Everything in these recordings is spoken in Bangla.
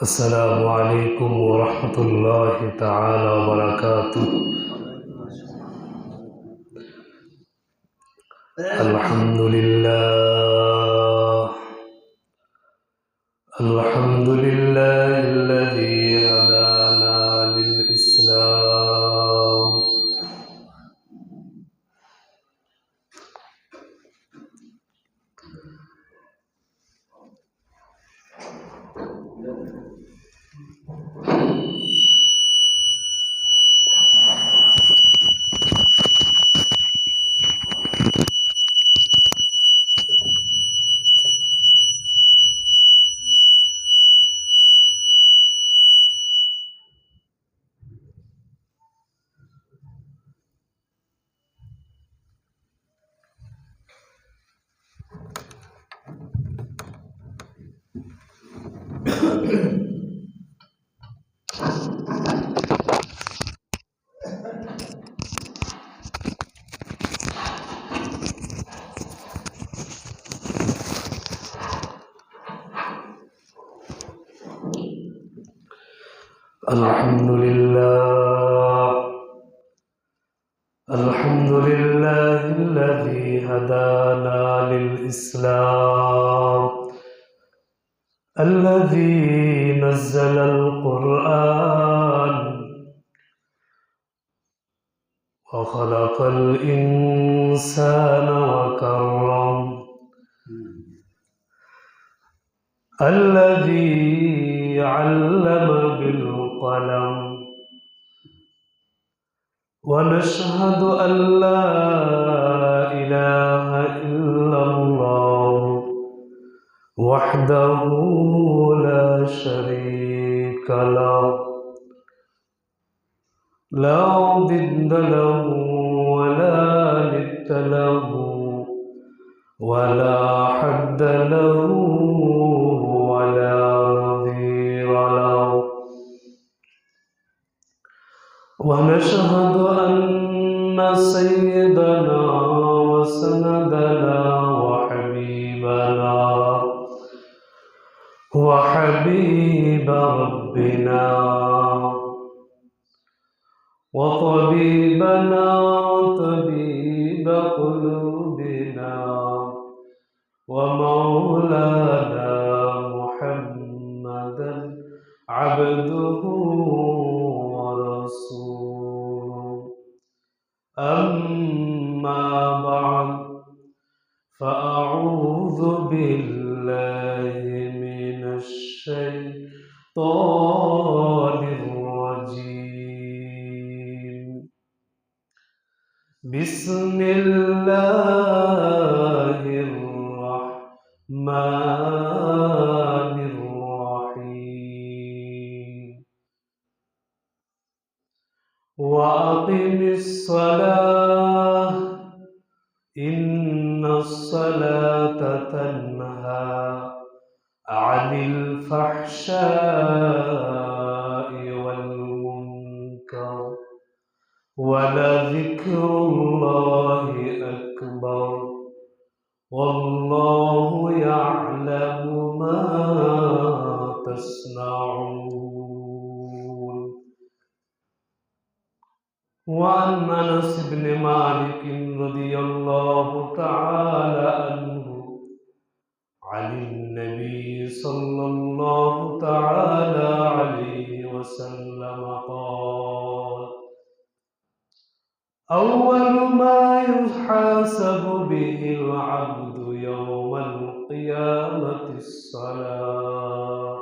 السلام عليكم ورحمة الله تعالى وبركاته. الحمد لله الذي هدانا للإسلام. الحمد لله الذي هدانا للإسلام، الذي نزل القرآن وخلق الإنسان وكرم، الذي علم بالقلم. ونشهد أن لا إله إلا الله وحده لا شريك له، لا ضد له ولا ند له ولا حد له ولا نظير له. ونشهد أن سيدنا وسندنا وحبيب ربنا وطبيبنا وطبيب قلوبنا ومولانا محمدا عبده ورسوله. أما بعد، فأعوذ بالله من الشيطان الرجيم. بسم الله الرحمن الرحيم. وأقم الصلاة إن الصلاة تنهى عن الفحشاء والمنكر ولذكر الله أكبر والله يعلم ما تصنعون. وعن أنس بن مالك رضي الله تعالى عنه عن النبي صلى الله تعالى عليه وسلم قال: أول ما يحاسب به العبد يوم القيامة الصلاة،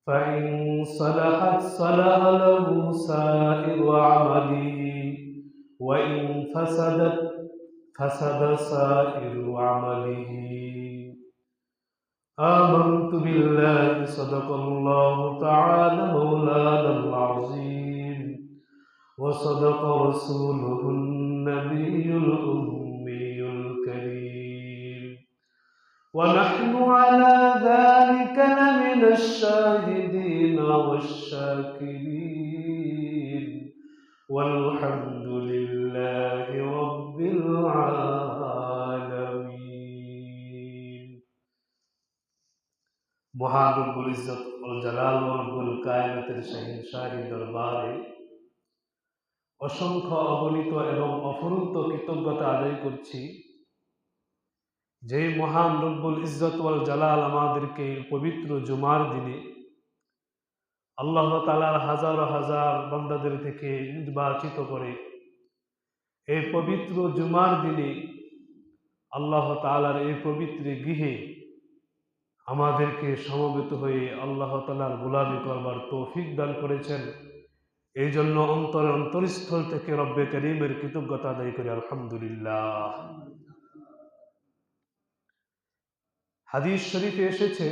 فإن صلحت صلح له سائر عمله وإن فسدت فسد سائر عمله آمنت بالله صدق الله تعالى مولانا العظيم وصدق رسوله النبي الأمي الكريم ونحن على ذلك لمن الشاهدين والشاكرين والحمد لله رب العالمين মহান রব্বুল ইজ্জত ওয়াল জালাল ওয়া রব্বুল কায়নাতের শাহিনশাহী দরবারে অসংখ্য অগণিত এবং অফুরন্ত কৃতজ্ঞতা আদায় করছি যে মহান রব্বুল ইজ্জত ওয়াল জালাল আমাদেরকে পবিত্র জুমার দিনে আল্লাহ তাআলার হাজার হাজার বান্দাদের থেকে নির্বাচিত করে এই পবিত্র জুমার দিনে আল্লাহ তাআলার এই পবিত্র গৃহে আমাদেরকে সমবেত হয়ে আল্লাহ তাআলার গোলামি করবার তৌফিক দান করেছেন। এই জন্য অন্তরস্থল থেকে রব্বে করিমের কৃতজ্ঞতা আদায় করি আলহামদুলিল্লাহ। হাদিস শরীফে এসেছে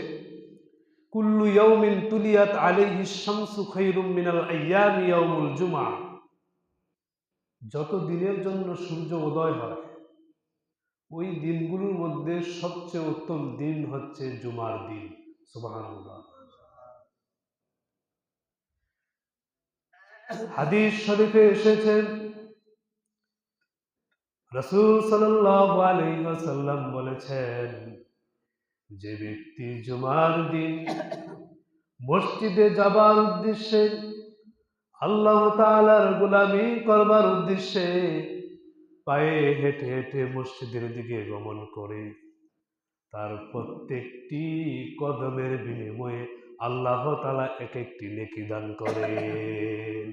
কুল্লু ইয়াউমিন তুলিয়াত আলাইহিস শামসু খায়রুম মিনাল আইয়ামি ইয়াউমুল জুমআ। যত দিনের জন্য সূর্য উদয় হয় ওই দিনগুলোর মধ্যে সবচেয়ে উত্তম দিন হচ্ছে জুমার দিন। সুবহানাল্লাহ। হাদিস শরীফে এসেছে রাসূল সাল্লাল্লাহু আলাইহি ওয়াসাল্লাম বলেছেন যে ব্যক্তি জুমার দিন মসজিদে যাবার উদ্দেশ্যে আল্লাহ তাআলার গোলামি করবার উদ্দেশ্যে পায়ে হেঁটে হেঁটে মসজিদের দিকে গমন করে তার প্রত্যেকটি কদমের বিনিময়ে আল্লাহ তাআলা এক একটি নেকি দান করেন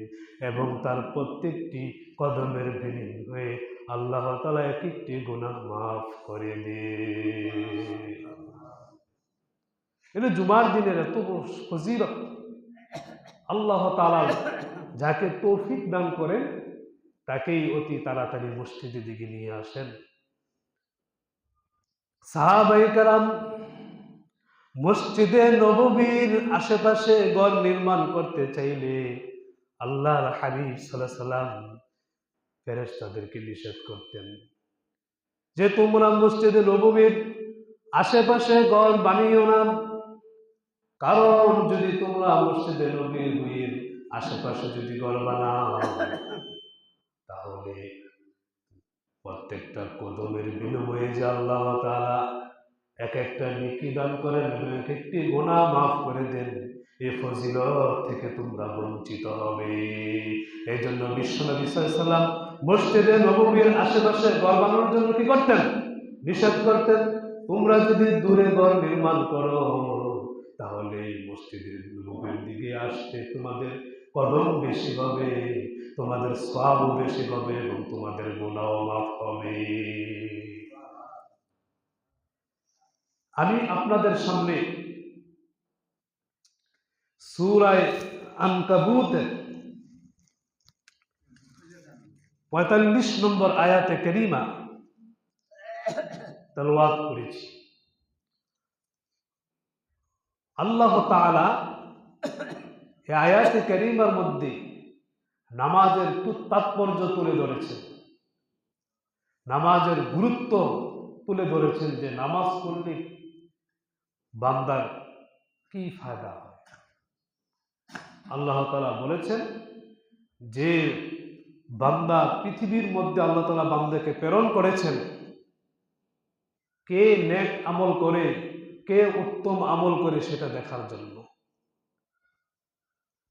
এবং তার প্রত্যেকটি কদমের বিনিময়ে আল্লাহ তাআলা এক একটি গুনাহ মাফ করে দেন। এটা জুমার দিনের এত ফজিলত। আল্লাহ তাআলা যাকে তৌফিক দান করেন তাকেই অতি তাড়াতাড়ি মসজিদের দিকে নিয়ে আসেন। সাহাবায়ে কেরাম মসজিদে নববীর আশেপাশে ঘর নির্মাণ করতে চাইলে আল্লাহর হাবিব সাল্লাল্লাহু আলাইহি সাল্লাম ফেরেশতাদেরকে নিষেধ করতেন যে তোমরা মসজিদে নববীর আশেপাশে ঘর বানিও না, কারণ যদি তোমরা মসজিদে নববীর আশেপাশে যদি ঘর বানাও তাহলে প্রত্যেকটা কদমের বিনিময়ে যে আল্লাহ তাআলা এক একটা নেকি দান করেন, এক একটি গুনাহ মাফ করে দেন, এই ফজিলত থেকে তোমরা বঞ্চিত হবে। এই জন্য বিশ্বনবী সাল্লাল্লাহু আলাইহি ওয়াসাল্লাম মসজিদে নববীর আশেপাশে ঘর বানানোর জন্য কি করতেন? নিষেধ করতেন। তোমরা যদি দূরে ঘর নির্মাণ করো তাহলে মসজিদের নববীর দিকে আসতে তোমাদের কদম বেশি হবে, তোমাদের সওয়াবও বেশি হবে এবং তোমাদের গুনাহও মাফ হবে। আমি আপনাদের সামনে সূরা আনকাবুতের ৪৫ নম্বর আয়াতে কারিমা তেলাওয়াত করেছি। আল্লাহ তাআলা এই আয়াতে কারিমার মধ্যে নামাজের তাৎপর্য তুলে ধরেছেন, নামাজের গুরুত্ব তুলে ধরেছেন যে নামাজ পড়লে বান্দার কি ফায়দা হয়। আল্লাহ তাআলা বলেছেন যে বান্দা পৃথিবীর মধ্যে আল্লাহ তাআলা বান্দাকে প্রেরণ করেছেন কে নেক আমল করে, কে উত্তম আমল করে সেটা দেখার জন্য।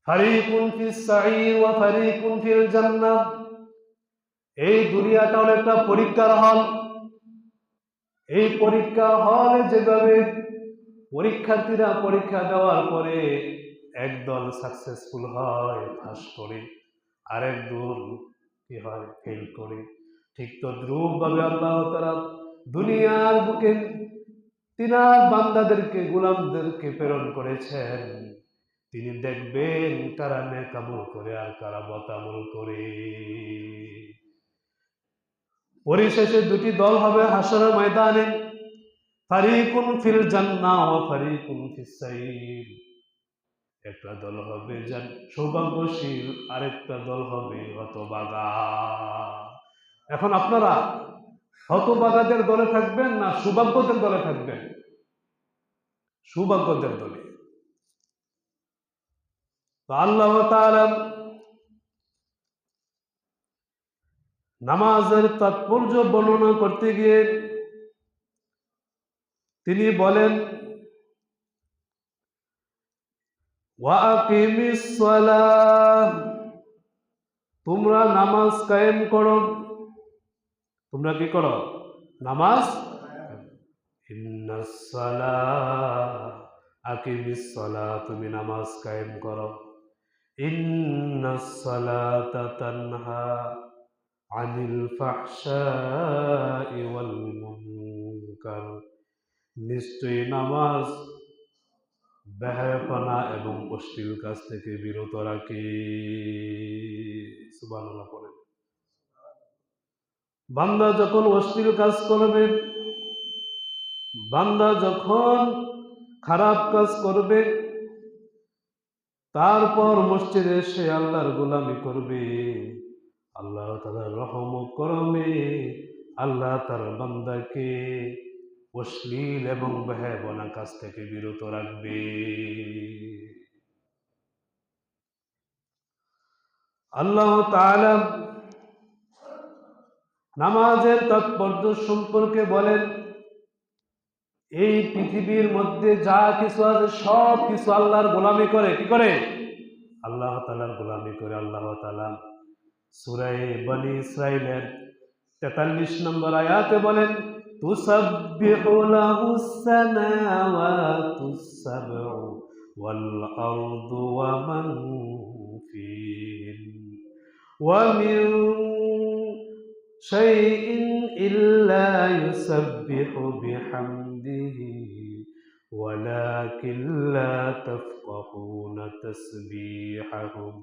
ফারিকুন ফিস সাঈর ওয়া ফারিকুন ফিল জান্নাহ। এই দুনিয়াটা হলো একটা পরীক্ষার হল। এই পরীক্ষা হলে যেভাবে পরীক্ষার্থীরা পরীক্ষা দেওয়ার পরে একদল সাকসেসফুল হয়, পাস করে, আরেক দল কি হয়? ফেল করে। ঠিক তদ্রূপ ভাবে আল্লাহ তাআলা দুনিয়ার বুকে তিনার বান্দাদেরকে, গোলামদেরকে প্রেরণ করেছেন তিনি দেখবেন কারা নেক আমল করে আর কারা বদ আমল করে। পরিশেষে দুটি দল হবে হাসরের ময়দানে, ফারিকুন ফিল জান্নাহ ওয়া ফারিকুন ফিস সাইর। একটা দল হবে সৌভাগ্যশীল, আরেকটা দল হবে হতভাগা। এখন আপনারা হতভাগাদের দলে থাকবেন না সৌভাগ্যদের দলে থাকবেন? সৌভাগ্যদের দলে। তো আল্লাহ তাআলা নামাজের তাৎপর্য বর্ণনা করতে গিয়ে তিনি বলেন, ওয়া আকিমিস সালাহ, তোমরা নামাজ কায়েম করো। তোমরা কি করো? নামাজ। ইন্নাস সালাহ, আকিমিস সালাহ, তুমি নামাজ কায়েম করো। ইন্নাস সালাতা তানহা আনিল ফাহশাই ওয়াল মুনকার, নিশ্চয়ই নামাজ বেহায়াপনা এবং অশ্লীল কাজ থেকে বিরত রাখে। সুবহানাল্লাহ পড়েন। বান্দা যখন অশ্লীল কাজ করবে, বান্দা যখন খারাপ কাজ করবে, তারপর মসজিদে এসে আল্লাহর গোলামি করবে, আল্লাহ তাআলার রহম ও করমে আল্লাহ তার বান্দাকে অশ্লীল এবং বেহায়াপনা কাজ থেকে বিরত রাখবে। আল্লাহ তাআলা নামাজের তাৎপর্য সম্পর্কে বলেন, এই পৃথিবীর মধ্যে যা কিছু আছে সব কিছু আল্লাহর গোলামি করে। কি করে? আল্লাহ তাআলার গোলামি করে। আল্লাহ তাআলা সূরা বনী ইসরাঈলের 43 নম্বর আয়াতে বলেন, তুসাব্বিহু লাহুস সামাওয়াতুস সাবউ ওয়াল আরদু ওয়া মান ফিহিন ওয়া মিন শাইইন ইল্লা ইউসাব্বিহু বিহামদিহি ওয়ালাকিন লা তাফকাহুনা তাসবিহাহুম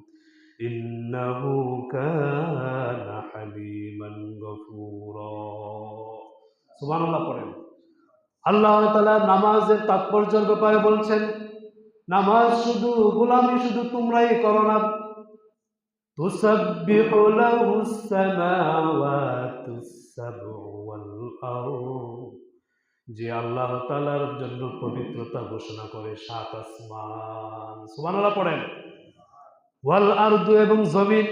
ইন্নাহু কানা হালিমান গফুরা। সুবহানাল্লাহ পড়েন। আল্লাহ তাআলা নামাজের তাৎপর্যের ব্যাপারে বলছেন, নামাজ শুধু গোলামি শুধু তোমরাই করো না, তুসাব্বিহু লাহুস সামাওয়াতুস সাবউ ওয়াল আরদ, যে আল্লাহ তাআলার জন্য পবিত্রতা ঘোষণা করে 7 আসমান। সুবহানাল্লাহ পড়েন। ওয়াল আরদু, এবং জমিন,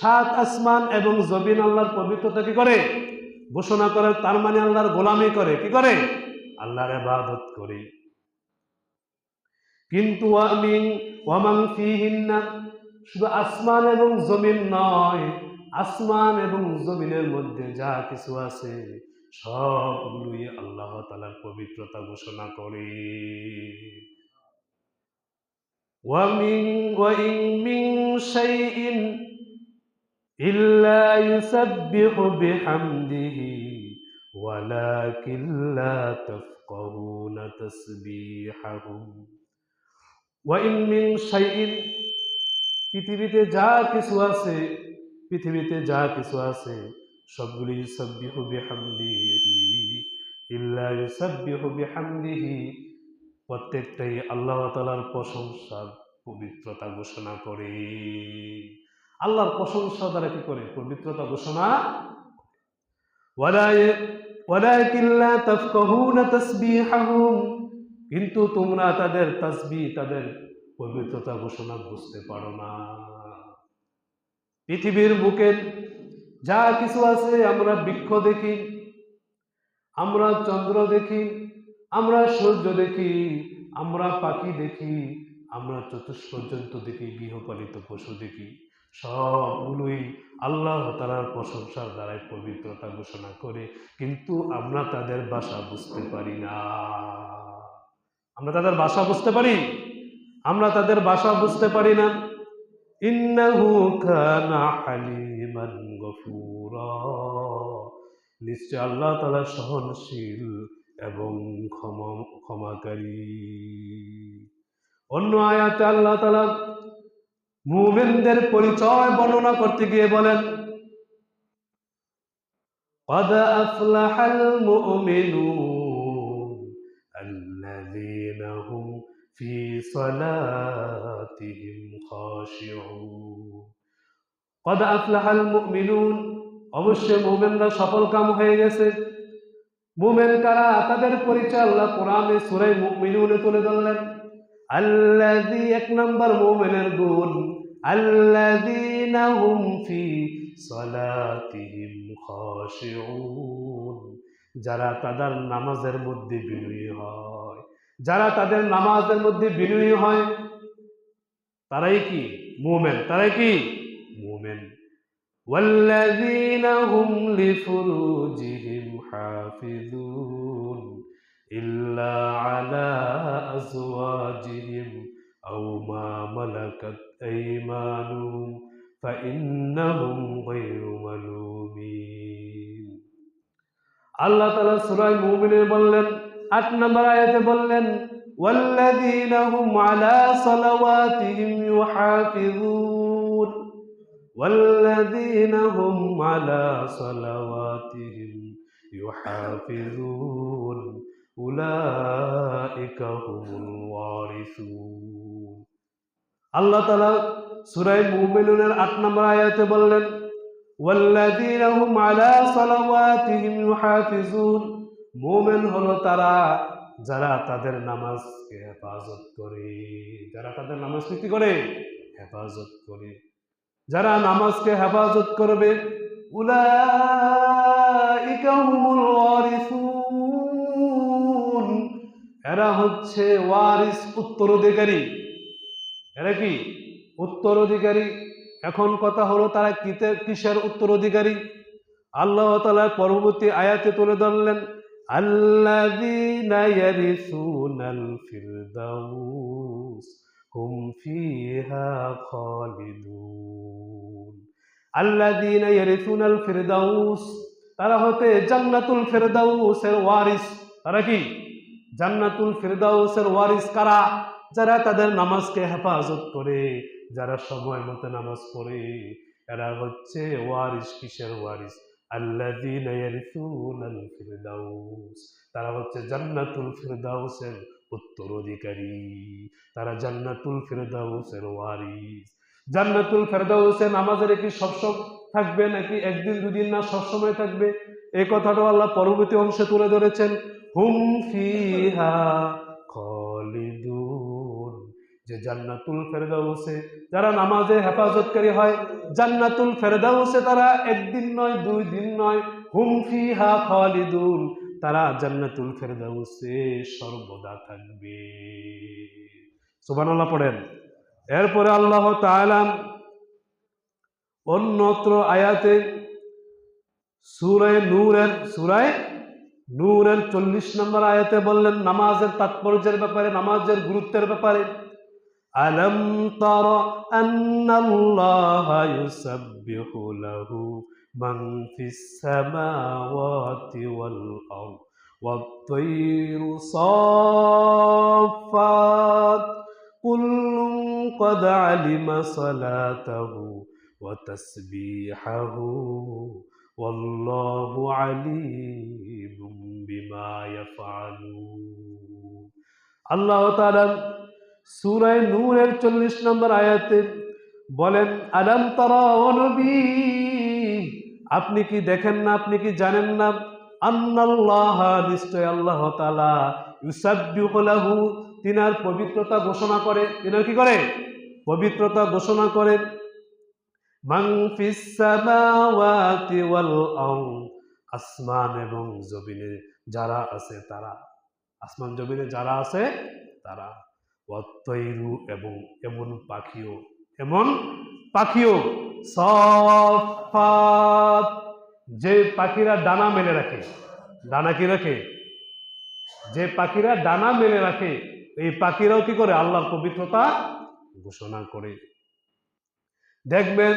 7 আসমান এবং জমিন আল্লাহর পবিত্রতা কি করে? ঘোষণা করে। তার মানে আল্লাহর গোলামি করে। কি করে? আল্লাহর ইবাদত করে। কিন্তু ওয়া মান ফিহিন্না, শুধু আসমান এবং জমিন নয়, আসমান এবং জমিনের মধ্যে যা কিছু আছে সবগুলোই আল্লাহ তাআলার পবিত্রতা ঘোষণা করে। وإن من شيء إلا يسبح بحمده ولكن لا تفقهون تسبيحهم وإن من شيء, পৃথিবীতে যা কিছু আছে, পৃথিবীতে যা কিছু আছে সবগুলি ইউসাব্বিহু বিহামদিহি ইল্লা ইউসাব্বিহু বিহামদিহি, প্রত্যেকটাই আল্লাহ তাআলার প্রশংসা পবিত্রতা ঘোষণা করে। আল্লাহর প্রশংসা দ্বারা কি করে? পবিত্রতা ঘোষণা। ওয়ালাকিন লা তাফকাহুনা তাসবিহাহুম, কিন্তু তোমরা তাদের তাসবিহ, তাদের পবিত্রতা ঘোষণা বুঝতে পারো না। পৃথিবীর বুকে যা কিছু আছে, আমরা বৃক্ষ দেখি, আমরা চন্দ্র দেখি, আমরা সূর্য দেখি, আমরা পাখি দেখি, আমরা চতুষ্পর্যন্ত দেখি, গৃহপালিত পশু দেখি, সবগুলোই আল্লাহ তাআলার প্রশংসার দ্বারাই পবিত্রতা ঘোষণা করে, কিন্তু আমরা তাদের ভাষা বুঝতে পারি না। আমরা তাদের ভাষা বুঝতে পারি? আমরা তাদের ভাষা বুঝতে পারি না। ইন্নাহু কানা হালিমান গফুরা, নিশ্চয় আল্লাহ তাআলা সহনশীল এবং ক্ষমাকারী। অন্য আয়াতে আল্লাহ তাআলা মুমিনদের পরিচয় বর্ণনা করতে গিয়ে বলেন, قد أفلح المؤمنون الذين هم في صلاتهم خاشعون قد أفلح المؤمنون অবশ্যই মুমিনরা সফল কাম হয়ে গেছে। মুমিন কারা, তাদের পরিচয় আল্লাহ কোরআনে সূরা মুমিনুনে তুলে ধরলেন। আল্লাযী, এক নাম্বার মুমিনের গুণ, আল্লাযীনা হুম ফি সালাতিহিম খাশিউন, যারা তাদের নামাজের মধ্যে বিনয়ী হয়। যারা তাদের নামাজের মধ্যে বিনয়ী হয় তারাই কি মুমিন, তারাই কি মুমিন। ওয়াল্লাযীনা হুম লিফুরুজিহিম হাফিজুন ইল্লা আলা আজওয়াজিহিম আও মা মালাকাত আইমানুহুম ফাইন্নাহুম গায়রু মালুমিন। আল্লাহ তাআলা সূরা মুমিনে বললেন, ৮ নম্বর আয়াতে বললেন, ওয়াল্লাযীনা হুম আলা সালাওয়াতিহিম ইউহাফিজুন, ওয়াল্লাযীনা হুম আলা সালাওয়াতিহিম ইউহাফিজুন উলাইকা হুমুল ওয়ারিসুন। আল্লাহ তাআলা সূরা মুমিনুনের ৮ নম্বর আয়াতে বললেন, ওয়াল্লাযীনা হুম আলা সালাওয়াতিহিম ইউহাফিজুন, মুমিন হলো তারা যারা তাদের নামাজকে হেফাজত করে। যারা তাদের নামাজ কি করে? হেফাজত করে। যারা নামাজকে হেফাজত করবে, উলাইকা হুমুল ওয়ারিসুন, এরা হচ্ছে ওয়ারিস, উত্তরাধিকারী। এরা কি উত্তরাধিকারী। এখন কথা হলো তারা কিসের উত্তরাধিকারী? আল্লাহ তাআলা পরবর্তী আয়াতে তুলে ধরলেন, আল্লাযীনা ইয়ারিসুনাল ফিরদাউস হুম ফিহা খালিদুন। আল্লাযীনা ইয়ারিসুনাল ফিরদাউস, তারা হতে জান্নাতুল ফিরদাউসের ওয়ারিস। তারা কি জান্নাতুল ফিরদাউসের ওয়ারিস কারা? যারা তাদের নামাজকে হেফাজত করে, যারা সময় মতো নামাজ পড়ে, এরা হচ্ছে ওয়ারিস। কিসের ওয়ারিস? আল্লাযীনা ইয়ারিসুনাল ফিরদাউস, তারা হচ্ছে জান্নাতুল ফিরদাউসের উত্তরাধিকারী। তারা জান্নাতুল ফিরদাউসের ওয়ারিস। জান্নাতুল ফিরদাউসে নামাজের কি সবসময় থাকবে নাকি একদিন দুদিন, না সবসময় থাকবে? এই কথাটা আল্লাহ পরবর্তী অংশে তুলে ধরেছেন, হুম ফিহা খালিদুন, যে জান্নাতুল ফেরদাউসে যারা নামাজে হেফাজতকারী হয়, জান্নাতুল ফেরদাউসে তারা একদিন নয়, 2 দিন নয়, হুম ফিহা খালিদুন, তারা জান্নাতুল ফেরদাউসে সর্বদা থাকবে। সুবহানাল্লাহ পড়েন। এরপরে আল্লাহ তাআলা অন্যত্র আয়াতে সূরা নূরের 40 নম্বর আয়াতে বললেন নামাজের তাৎপর্যের ব্যাপারে, নামাজের গুরুত্বের ব্যাপারে, আলম তারা আন্নাল্লাহা ইউসাব্বিহু লাহু মান ফিস সামাওয়াতি ওয়াল আরদ ওয়াত-তায়রু সাফফাত কুল্লুন ক্বাদ আলিমা সালাতাহু ওয়া তাসবিহাহু ওয়াল্লাহু আলীমুম বিমা ইয়াফআলুন। আল্লাহ তাআলা সূরা নূরের 40 নম্বর আয়াতে বলেন, আলাম তারা, ও নবী আপনি কি দেখেন না, আপনি কি জানেন না, আন্নাল্লাহ, নিশ্চয় আল্লাহ তাআলা, ইউসাব্বিহু লাহু, তিনার পবিত্রতা ঘোষণা করে। তিনার কি করে? পবিত্রতা ঘোষণা করে। মান ফিস সামাওয়াতি ওয়াল আরদ, আসমান এবং জমিনে যারা আছে তারা, আসমান জমিনে যারা আছে তারা, ওয়াত-তায়রু, এবং এমন পাখিও, সাফফাত, যে পাখিরা ডানা মেলে রাখে। ডানা কি রাখে? যে পাখিরা ডানা মেলে রাখে, এই পাখিরাও কি করে? আল্লাহর পবিত্রতা ঘোষণা করে। দেখবেন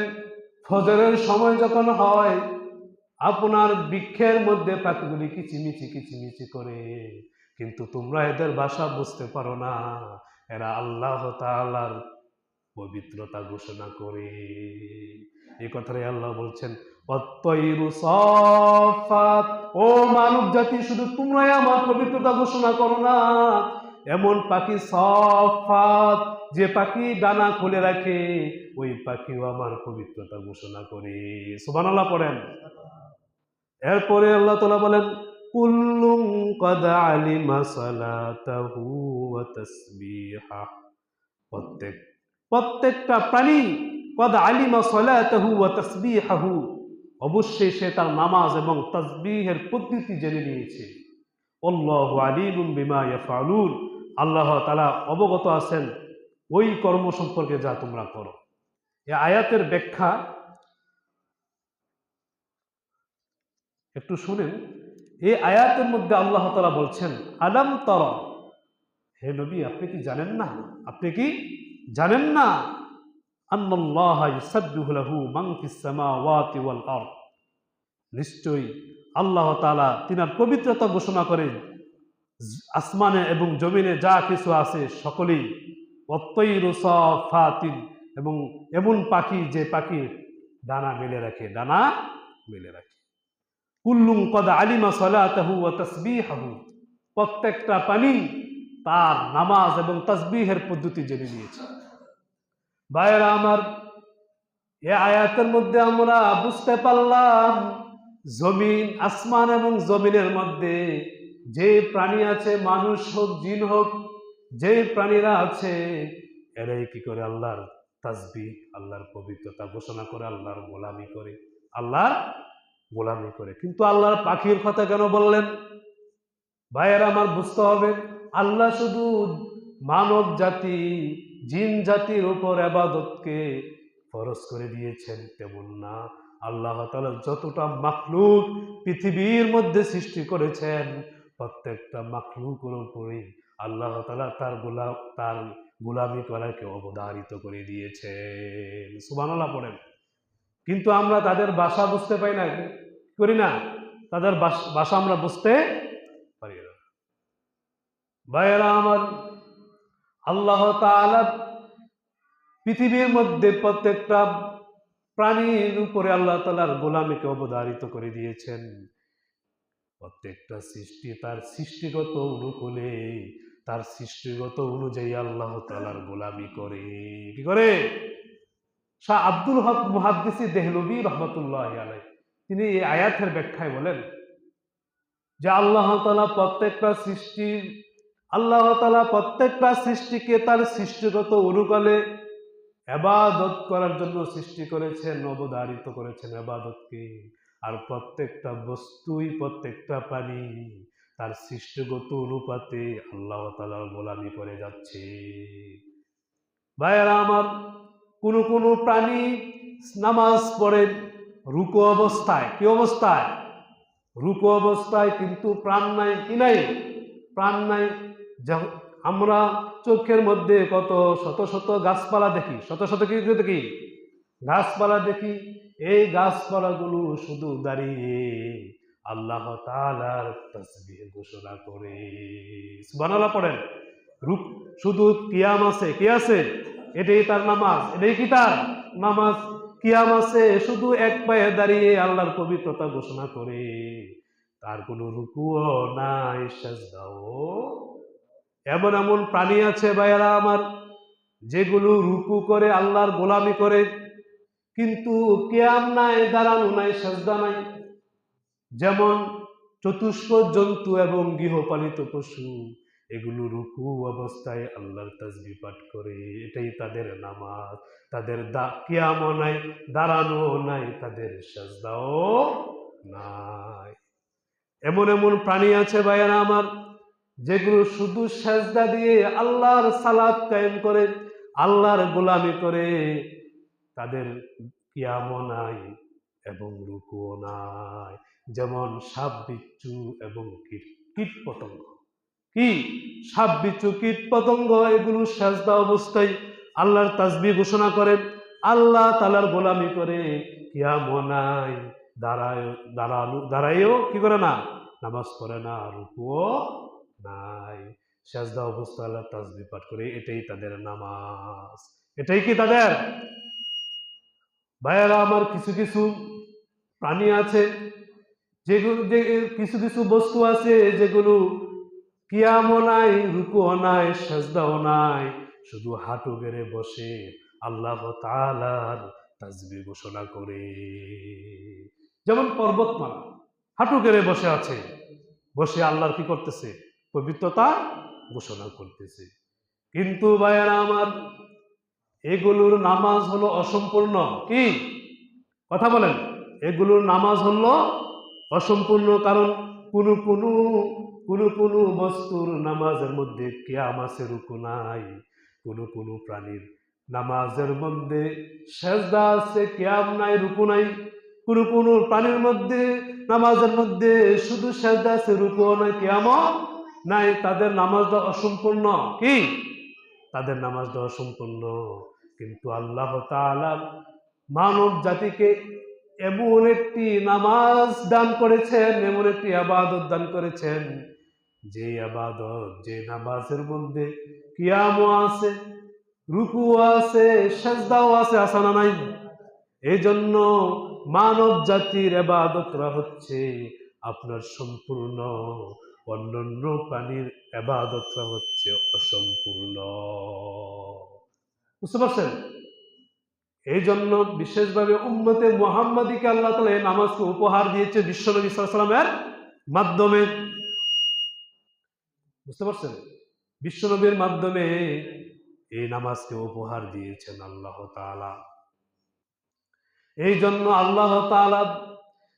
ফজরের সময় যখন হয়, আপনার বৃক্ষের মধ্যে পাখিগুলি কিচিমিচি করে, কিন্তু তোমরা এদের ভাষা বুঝতে পারো না। এরা আল্লাহ তাআলার পবিত্রতা ঘোষণা করে। এই কথাটাই আল্লাহ বলছেন, অত্তয়রু সাফাত, ও মানব জাতি, শুধু তোমরাই আমার পবিত্রতা ঘোষণা করো না, এমন পাখি সাফাত, যে পাখি ডানা খুলে রাখে, ওই পাখিও আমার পবিত্রতা ঘোষণা করে। সুবহানাল্লাহ পড়েন। এরপরে আল্লাহ তাআলা বলেন, কুল্লুম ক্বাদ আলিমা সালাতাহু ওয়া তাসবিহা, প্রত্যেকটা প্রাণী ক্বাদ আলিমা সালাতাহু ওয়া তাসবিহাহু, অবশ্যই সে তার নামাজ এবং তাসবিহের পদ্ধতি জেনে নিয়েছে। আল্লাহু আলিমুম বিমা ইয়াফআলুন, আল্লাহ তাআলা অবগত আছেন ওই কর্ম সম্পর্কে যা তোমরা করো। এই আয়াতের ব্যাখ্যা একটু শুনেন। এই আয়াতের মধ্যে আল্লাহ তাআলা বলছেন, আলাম তারা, হে নবী আপনি কি জানেন না, আপনি কি জানেন না, আন্নাল্লাহা ইউসাব্বিহু লাহু মান ফিস সামাওয়াতি ওয়াল আরদ, নিশ্চয়ই আল্লাহ তাআলা তিনার পবিত্রতা ঘোষণা করেন আসমানে এবং জমিনে যা কিছু আছে সকলেই, অত্তয়রু সাফাতিন, এবং এমন পাখি যে পাখি ডানা মেলে রাখে, ডানা মেলে রাখে। কুল্লুম ক্বাদ আলিমা সালাতাহু ওয়া তাসবিহাহু, প্রত্যেকটা প্রাণী তার নামাজ এবং তাসবিহের পদ্ধতি জেনে নিয়েছে। ভাইয়েরা আমার, এই আয়াতের মধ্যে আমরা বুঝতে পারলাম জমিন, আসমান এবং জমিনের মধ্যে যে প্রাণী আছে, মানুষ হোক জিন হোক, যে প্রাণীরা আছে, এরাই কি করে আল্লাহর তাসবিহ, আল্লাহর পবিত্রতা ঘোষণা করে, আল্লাহর গোলামি করে, আল্লাহর গোলামি করে। কিন্তু আল্লাহর পাখির কথা কেন বললেন? ভাইয়েরা আমার, বুঝতে হবে আল্লাহ শুধু মানব জাতি, জিন জাতির উপর ইবাদতকে ফরজ করে দিয়েছেন তেমন না। আল্লাহ তাআলা যতটা মাখলুক পৃথিবীর মধ্যে সৃষ্টি করেছেন, প্রত্যেকটা মাখলুকের উপরে আল্লাহ তাআলা তার গোলামি করাকে অবধারিত করে দিয়েছেন। সুবহানাল্লাহ পড়েন। কিন্তু আমরা তাদের ভাষা বুঝতে পাই না, করি না, তাদের ভাষা আমরা বুঝতে পারি না। ভাইয়েরা আমার, আল্লাহ তাআলা পৃথিবীর মধ্যে প্রত্যেকটা প্রাণীর উপরে আল্লাহ তাআলার গোলামিকে অবধারিত করে দিয়েছেন। প্রত্যেকটা সৃষ্টি তার সৃষ্টিগত অনুকূলে, তার সৃষ্টিগত অনুযায়ী আল্লাহ তাআলার গোলামি করে। কি করে? শাহ আব্দুল হক মুহাদ্দিসি দেহলভী রহমাতুল্লাহি আলাইহি, তিনি এই আয়াতের ব্যাখ্যায় বলেন যে আল্লাহ তাআলা প্রত্যেকটা সৃষ্টিকে তার সৃষ্টিগত অনুকূলে ইবাদত করার জন্য সৃষ্টি করেছেন, অবধারিত করেছেন ইবাদতকে। আর প্রত্যেকটা বস্তুই, প্রত্যেকটা প্রাণী তার সৃষ্টিগত অনুপাতে আল্লাহ তাআলার গোলামি করে যাচ্ছে। ভাইয়েরা আমার, কোন প্রাণী নামাজ পড়ে রুকু অবস্থায়, কি অবস্থায়? রুকু অবস্থায়, কিন্তু প্রাণ নাই। কি নাই? প্রাণ নাই। আমরা চোখের মধ্যে কত শত শত গাছপালা দেখি, শত শত কি দেখি? গাছপালা দেখি। এই গাছপালাগুলো শুধু দাঁড়িয়ে আল্লাহ তাআলার তাসবিহ ঘোষণা করে। সুবহানাল্লাহ পড়েন। শুধু কিয়াম আছে, কি আছে? এটাই তার নামাজ, এটাই কি তার নামাজ? কিয়াম আছে, শুধু এক পায়ে দাঁড়িয়ে আল্লাহর পবিত্রতা ঘোষণা করে, তার কোনো রুকুও নাই, সিজদাও। এমন এমন প্রাণী আছে ভাইয়েরা আমার, যেগুলো রুকু করে আল্লাহর গোলামি করে, কিন্তু কিয়াম নাই, দাঁড়ানো নাই, সিজদা নাই। যেমন চতুষ্পদ জন্তু এবং গৃহপালিত পশু, এগুলো রুকু অবস্থায় আল্লাহর তাসবিহ পাঠ করে, এটাই তাদের নামাজ। তাদের কিয়ামও নাই, দাঁড়ানো নাই, তাদের সিজদাও নাই। এমন এমন প্রাণী আছে ভাইয়েরা আমার, যেগুলো শুধু সিজদা দিয়ে আল্লাহর সালাত কায়েম করে, আল্লাহর গোলামি করে, তাদের কিয়ামও নাই এবং রুকুও নাই। যেমন সাপ বিচ্ছু এবং কীট পতঙ্গ। কি? সাপ বিচ্ছু, কীট পতঙ্গ, এগুলো সিজদা অবস্থায় আল্লাহর তাসবিহ ঘোষণা করে, আল্লাহ তাআলার গোলামি করে, কিয়ামও নাই, দাঁড়ায়ও কি করে না? নামাজ পড়ে না, রুকুও নাই। সাজদা অবস্থা আল্লাহ তাসবিহ পাঠ করে, এটাই তাদের নামাজ। এটাই কি তাদের? ভাইয়েরা আমার, কিছু কিছু প্রাণী আছে যেগুলো, যে কিছু কিছু বস্তু আছে যেগুলো কিয়ামও নাই, রুকুও নাই, সাজদাও নাই, শুধু হাঁটু গেড়ে বসে আল্লাহ তাআলার তাসবিহ ঘোষণা করে। যেমন পর্বতমালা হাঁটু গেড়ে বসে আছে, বসে আল্লাহর কি করতেছে? পবিত্রতা ঘোষণা করতেছে। কিন্তু ভাইয়েরা আমার, এগুলোর নামাজ হলো অসম্পূর্ণ। কি কথা বলেন? এগুলোর নামাজ হলো অসম্পূর্ণ, কারণ কোনো কোনো কোনো বস্তুর নামাজের মধ্যে কিয়াম আছে, রুকু নাই। কোনো কোনো প্রাণীর নামাজের মধ্যে সেজদা আছে, কিয়াম নাই, রুকু নাই। কোনো কোনো প্রাণীর মধ্যে নামাজের মধ্যে শুধু সেজদা আছে, রুকুও নাই, কিয়ামও নাই। তাদের নামাজটা অসম্পূর্ণ। কি তাদের নামাজটা অসম্পূর্ণ। কিন্তু আল্লাহ তাআলা মানব জাতিকে এমন একটি নামাজ দান করেছেন, এমন একটি ইবাদত দান করেছেন, যে ইবাদত, যে নামাজের মধ্যে কিয়ামও আছে, রুকুও আছে, সাজদাও আছে। আছে না নাই? এই জন্য মানব জাতির ইবাদতরা হচ্ছে আপনার সম্পূর্ণ, অন্যান্য প্রাণীর ইবাদতরা হচ্ছে অসম্পূর্ণ। বুঝতে পারছেন? এই জন্য বিশেষভাবে উম্মতে মুহাম্মাদীকে আল্লাহ তাআলা এই নামাজকে উপহার দিয়েছে বিশ্বনবী সাল্লাল্লাহু আলাইহি ওয়াসাল্লামের মাধ্যমে। বুঝতে পারছেন? বিশ্বনবীর মাধ্যমে এই নামাজকে উপহার দিয়েছেন আল্লাহ তাআলা। এই জন্য আল্লাহ তাআলা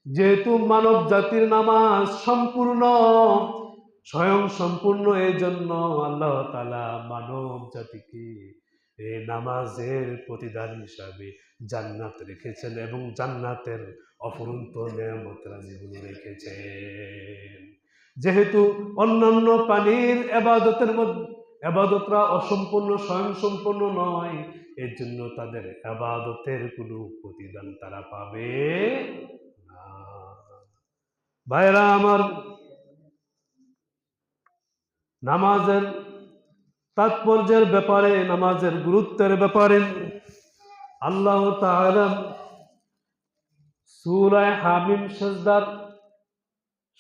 যেহেতু মানব জাতির নামাজ সম্পূর্ণ, স্বয়ং সম্পূর্ণ, এই জন্য আল্লাহ তাআলা মানব জাতিকে এই নামাজের প্রতিদান হিসাবে জান্নাত রেখেছেন, এবং জান্নাতের অফুরন্ত নেয়ামত রাজিগুলো রেখেছেন। যেহেতু অন্যান্য প্রাণীর ইবাদতের মধ্যে ইবাদতরা অসম্পূর্ণ, স্বয়ং সম্পূর্ণ নয়, এর জন্য তাদের ইবাদতের কোনো প্রতিদান তারা পাবে না। ভাইরা আমার, নামাজের তাৎপর্যের ব্যাপারে, নামাজের গুরুত্বের ব্যাপারে আল্লাহ তাআলা সূরা হামিম সাজদার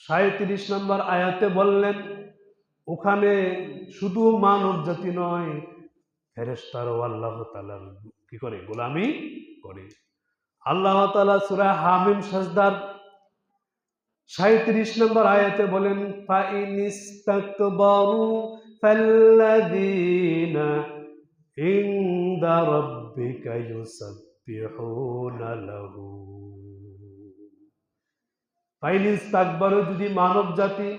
37 নম্বর আয়াতে বললেন, ওখানে শুধু মানব জাতি নয়, ফেরেশতারাও আল্লাহ তাআলার কি করে? গোলামি করে। আল্লাহ তাআলা সূরা হামিম সাজদার 37 নম্বর আয়াতে বলেন, ফাইনিস্তাকবারু ফাল্লাযীনা ইনদা রাব্বিকা ইউসাব্বিহুনা লাহু। ফাইনিস্তাকবারু, যদি মানব জাতি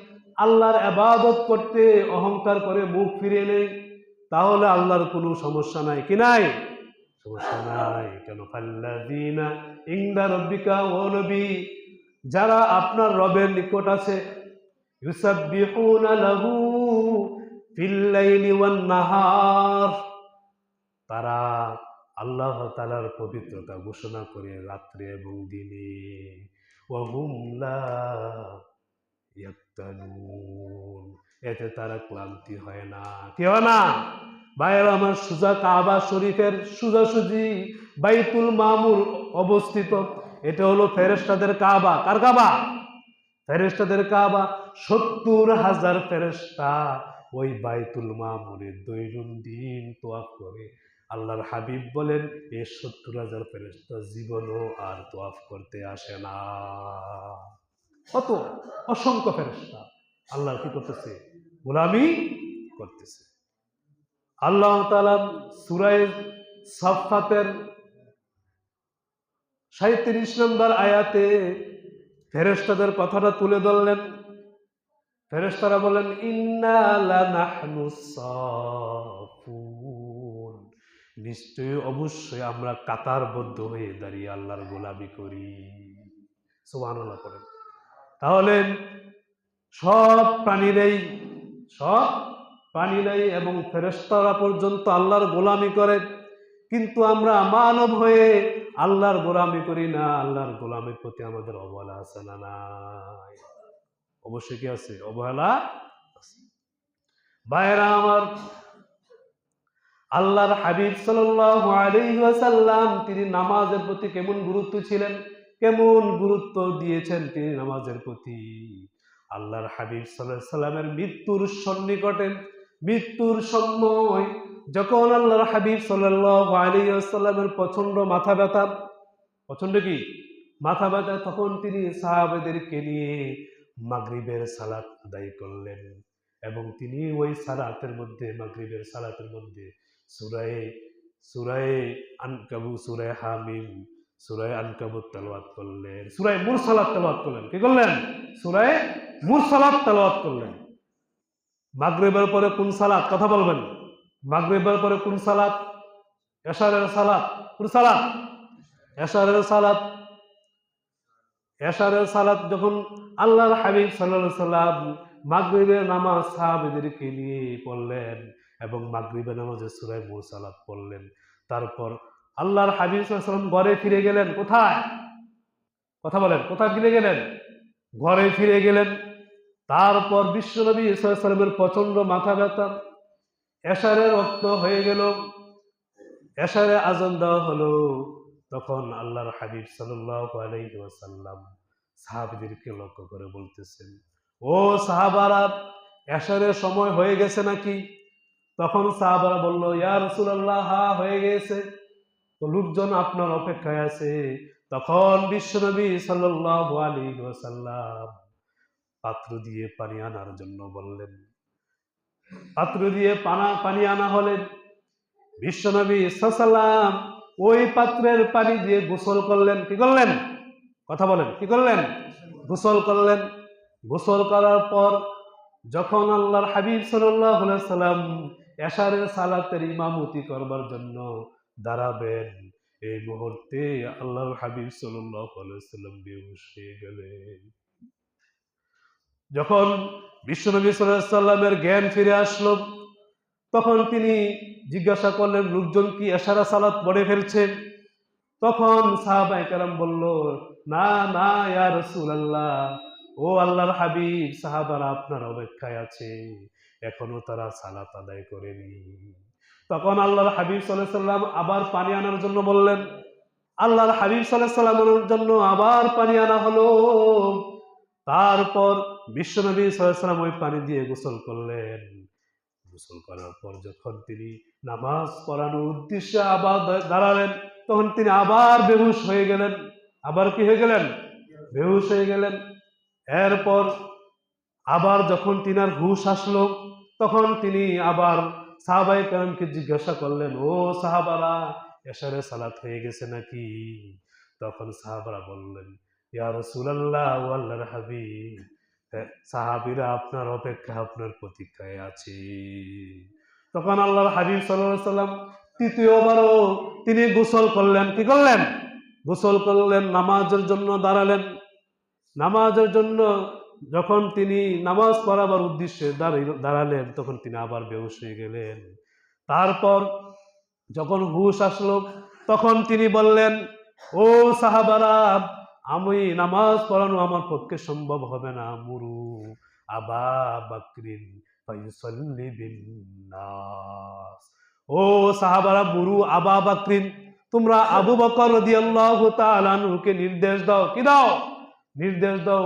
আল্লাহর ইবাদত করতে অহংকার করে মুখ ফিরিয়ে নেয়, তাহলে আল্লাহর কোনো সমস্যা নাই। কি নাই? সমস্যা নাই। কেন? ফাল্লাযীনা ইনদা রাব্বিকা, ও নবী, যারা আপনার রবের নিকট আছে, ইউসাব্বিহুনা লাহু ফিল লাইলি ওয়ান নাহার, তারা আল্লাহ তাআলার পবিত্রতা ঘোষণা করে রাত্রে এবং দিনে। ওয়া হুম লা ইয়াফতানুন, এতে তারা ক্লান্তি হয় না। কি হয় না? ভাইয়েরা আমার, সুজা কাবা শরীফের সোজাসুজি বাইতুল মামুর অবস্থিত। এটা হলো ফেরেশতাদের কাবা। কার কাবা? ফেরেশতাদের কাবা। 70,000 ফেরেশতা ওই বাইতুল মামুরে দৈনন্দিন তোয়াফ করে। আল্লাহর হাবিব বলেন, এই 70,000 ফেরেশতা জীবনও আর তোয়াফ করতে আসে না। কত অসংখ্য ফেরেশতা আল্লাহর কি করতেছে? গোলামি করতেছে। আল্লাহ তাআলা সূরা সাফফাতের 37 নম্বর আয়াতে ফেরেশতাদের কথাটা তুলে ধরলেন। ফেরেশতারা বলেন, ইন্না লানাহনুস সাফুন, নিশ্চয়ই অবশ্যই আমরা কাতারবদ্ধ হয়ে দাঁড়িয়ে আল্লাহর গোলামি করি। সুবহানাল্লাহ পড়েন। তাহলে সব প্রাণীরাই এবং ফেরেশতারা পর্যন্ত আল্লাহর গোলামি করে, কিন্তু আমরা মানব হয়ে আল্লাহর গোলামি করি না। আল্লাহর গোলামির প্রতি আমাদের অবহেলা আছে না নাই? অবশ্যই কি আছে? অবহেলা আছে। ভাইরা আমার, আল্লাহর হাবিব সাল্লাল্লাহু আলাইহি ওয়াসাল্লাম তিনি নামাজের প্রতি কেমন গুরুত্ব ছিলেন, কেমন গুরুত্ব দিয়েছেন তিনি নামাজের প্রতি। আল্লাহর হাবিব সাল্লাল্লাহু আলাইহি সাল্লামের মৃত্যুর সন্নিকটে, মৃত্যুর সময় যখন আল্লাহর হাবিব সাল্লাল্লাহু আলাইহি ওয়াসাল্লামের প্রচন্ড মাথা ব্যথা, প্রচন্ড কি মাথা ব্যথা, তখন তিনি সাহাবাদেরকে নিয়ে মাগরিবের সালাত আদায় করলেন। এবং তিনি ওই সালাতের মধ্যে, মাগরিবের সালাতের মধ্যে সূরায়ে সূরায়ে আনকাবুত, সূরায়ে হামিম, সূরায়ে আনকাবুত তেলাওয়াত করলেন, সূরায়ে মুরসালাত তেলাওয়াত করলেন। কি করলেন? সূরায়ে মুরসালাত তেলাওয়াত করলেন। মাগরিবের পরে কোন সালাত? কথা বলবেন। মাগরিবের পরে কোন সালাত? এশারের সালাত। কোন সালাত? এশারের সালাত। এশারের সালাত যখন আল্লাহর হাবিব সাল্লাল্লাহু আলাইহি সাল্লাম মাগরিবের নামাজ সাহাবাদেরকে নিয়ে পড়লেন এবং মাগরিবের নামাজে সূরা মুরসালাত পড়লেন, তারপর আল্লাহর হাবিব সাল্লাল্লাহু আলাইহি সাল্লাম ঘরে ফিরে গেলেন। কোথায়? কথা বলেন, কোথায় ফিরে গেলেন? ঘরে ফিরে গেলেন। তারপর বিশ্বনবী সাল্লাল্লাহু আলাইহি সাল্লামের প্রচন্ড মাথা ব্যথা, এশারের ওয়াক্ত হয়ে গেল, এশারে আজান দেওয়া হলো। তখন আল্লাহর হাবিব সাল্লাল্লাহু আলাইহি ওয়াসাল্লাম সাহাবীদেরকে লক্ষ্য করে বলতেছেন, ও সাহাবারা, এশারের সময় হয়ে গেছে নাকি? তখন সাহাবারা বলল, ইয়া রাসূলুল্লাহ, হ্যাঁ হয়ে গেছে, তো লোকজন আপনার অপেক্ষায় আছে। তখন বিশ্বনবী সাল্লাল্লাহু আলাইহি ওয়াসাল্লাম পাত্র দিয়ে পানি আনার জন্য বললেন। পাত্র দিয়ে পানি আনা হলেন। বিশ্বনবী সাল্লাল্লাহু আলাইহি ওয়াসাল্লাম ওই পাত্রের পানি দিয়ে গোসল করলেন। কি করলেন? কথা বলেন, কি করলেন? গোসল করলেন। গোসল করার পর যখন আল্লাহর হাবিব সাল্লাল্লাহু আলাইহি ওয়াসাল্লাম এশারের সালাতের ইমামতি করবার জন্য দাঁড়াবেন, এই মুহূর্তে আল্লাহর হাবিব সাল্লাল্লাহু আলাইহি ওয়াসাল্লাম বেহুশ হয়ে গেলেন। যখন বিশ্বনবী সাল্লাল্লাহু আলাইহি ওয়াসাল্লামের জ্ঞান ফিরে আসলো, তখন তিনি জিজ্ঞাসা করলেন, লোকজন কি এশারা সালাত পড়ে ফেলছেন? তখন সাহাবায়ে কেরাম বলল, না না ইয়া রাসূলুল্লাহ, ও আল্লাহর হাবিব, সাহাবারা আপনার অপেক্ষায় আছে, এখনো তারা সালাত আদায় করেনি। তখন আল্লাহর হাবিব সাল্লাল্লাহু আলাইহি ওয়াসাল্লাম আবার পানি আনার জন্য বললেন। আল্লাহর হাবিব সাল্লাল্লাহু আলাইহি ওয়াসাল্লামের জন্য আবার পানি আনা হলো। তারপর বিশ্বনবী সাল্লাল্লাহু আলাইহি ওয়াসাল্লাম ওই পানি দিয়ে গোসল করলেন। গোসল করার পর যখন তিনি নামাজ পড়ানোর উদ্দেশ্যে আবার দাঁড়ালেন, তখন তিনি আবার বেহুশ হয়ে গেলেন। আবার কি হয়ে গেলেন? বেহুশ হয়ে গেলেন। এরপর আবার যখন তিনার হুশ আসলো, তখন তিনি আবার সাহাবায়ে কেরামকে জিজ্ঞাসা করলেন, ও সাহাবারা, এশারে সালাত হয়ে গেছে নাকি? তখন সাহাবারা বললেন, ইয়া রাসূলুল্লাহ, ও আল্লাহর হাবিব, সাহাবীরা আপনার অপেক্ষা, আপনার প্রতীক্ষায় আছে। তখন আল্লাহর হাবিব সাল্লাল্লাহু আলাইহি ওয়াসাল্লাম তৃতীয়বারও তিনি গোসল করলেন। কি করলেন? গোসল করলেন, নামাজের জন্য দাঁড়ালেন। নামাজের জন্য যখন তিনি নামাজ পড়াবার উদ্দেশ্যে দাঁড়ালেন, তখন তিনি আবার বেহুশ হয়ে গেলেন। তারপর যখন হুশ আসলো, তখন তিনি বললেন, ও সাহাবারা, আমি নামাজ পড়ানো আমার পক্ষে সম্ভব হবে না, মুরু আবা বাকরিন ফায়ুসাল্লি বিন নাস। ও সাহাবারা, মুরু আবা বাকরিন, তোমরা আবু বকর রাদিয়াল্লাহু তাআলা আনহুকে নির্দেশ দাও। কি দাও? নির্দেশ দাও,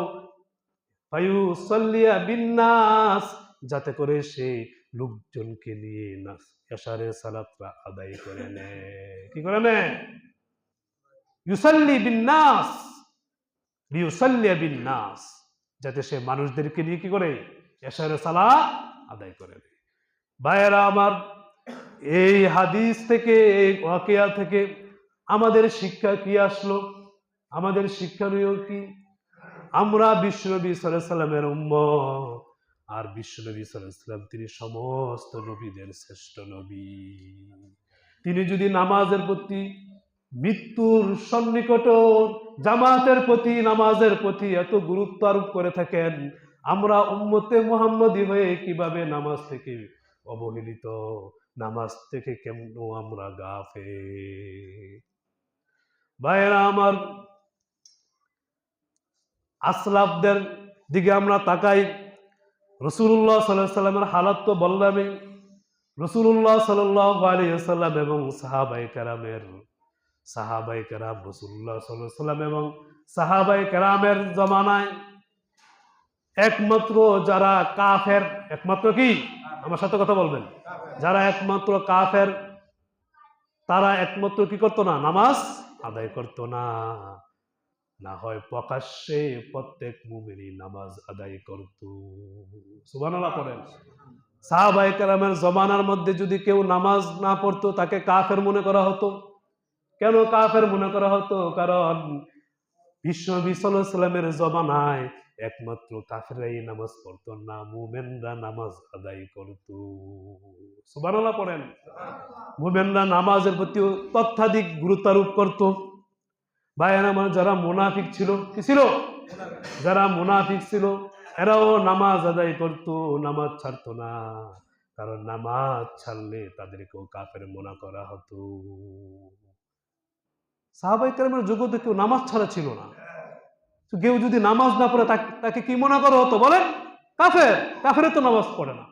ফায়ুসাল্লিয়া বিন নাস, যাতে করে সে লোকজনকে নিয়ে এশারের সালাতটা আদায় করে নেয়। কি করে নেয়? ইউসাল্লি বিন নাস, লিউসাল্লিয়া বিন নাস, যাতে সে মানুষদেরকে নিয়ে কি করে? এশারের সালাত আদায় করে নেয়। ভাইয়েরা আমার, এই হাদিস থেকে, এই ওয়াকিয়া থেকে আমাদের শিক্ষা কি আসলো? আমাদের শিক্ষণীয় কি? আমরা বিশ্বনবী সাল্লাল্লাহু আলাইহি সাল্লামের উম্মত, আর বিশ্বনবী সাল্লাল্লাহু আলাইহি সাল্লাম তিনি সমস্ত নবীদের শ্রেষ্ঠ নবী। তিনি যদি নামাজের প্রতি, মৃত্যুর সন্নিকট জামাতের প্রতি, নামাজের প্রতি এত গুরুত্ব আরোপ করে থাকেন, আমরা উম্মতে মুহাম্মদী হয়ে কিভাবে নামাজ থেকে অবহেলিত, নামাজ থেকে কেমন আমরা গাফেল। ভাইয়েরা আমার, আসলাফদের দিকে আমরা তাকাই, রাসূলুল্লাহ সাল্লাল্লাহু আলাইহি সাল্লামের হালাত তো বললামই। রাসূলুল্লাহ সাল্লাল্লাহু আলাইহি ওয়াসাল্লাম এবং সাহাবায়ে কেরাম রাসূলুল্লাহ সাল্লাল্লাহু আলাইহি সাল্লাম এবং সাহাবায়ে কেরামের জমানায় একমাত্র যারা কাফের, একমাত্র কি, আমার সাথে কথা বলবেন, যারা একমাত্র কাফের, তারা একমাত্র কি করতো না, নামাজ আদায় করতো না। না হয় প্রকাশ্যে প্রত্যেক মুমিনই নামাজ আদায় করত। সুবহানাল্লাহ পড়েন। সাহাবায়ে কেরামের জমানার মধ্যে যদি কেউ নামাজ না পড়তো তাকে কাফের মনে করা হতো। কেন কাফের মনে করা হতো? কারণ বিশ্বনবী সাল্লাল্লাহু আলাইহি ওয়াসাল্লামের জমানায় একমাত্র কাফেররাই নামাজ পড়তো না, মুমিনরা নামাজ আদায় করত। সুবহানাল্লাহ পড়েন। মুমিনরা নামাজের প্রতি অত্যাধিক গুরুত্ব আরোপ করত। ভাইয়ের আমার, যারা মুনাফিক ছিল, কি ছিল, যারা মুনাফিক ছিল এরাও নামাজ আদায় করত, নামাজ ছাড়তো না। কারণ নামাজ ছাড়লে তাদেরকেও কাফের মনে করা হতো। সাহাবায়ে কেরামের জগতে কেউ নামাজ ছাড়া ছিল না। কেউ যদি নামাজ না পড়ে তাকে কি মনে করা হতো বলেন? কাফের। কাফেরে তো নামাজ পড়ে না।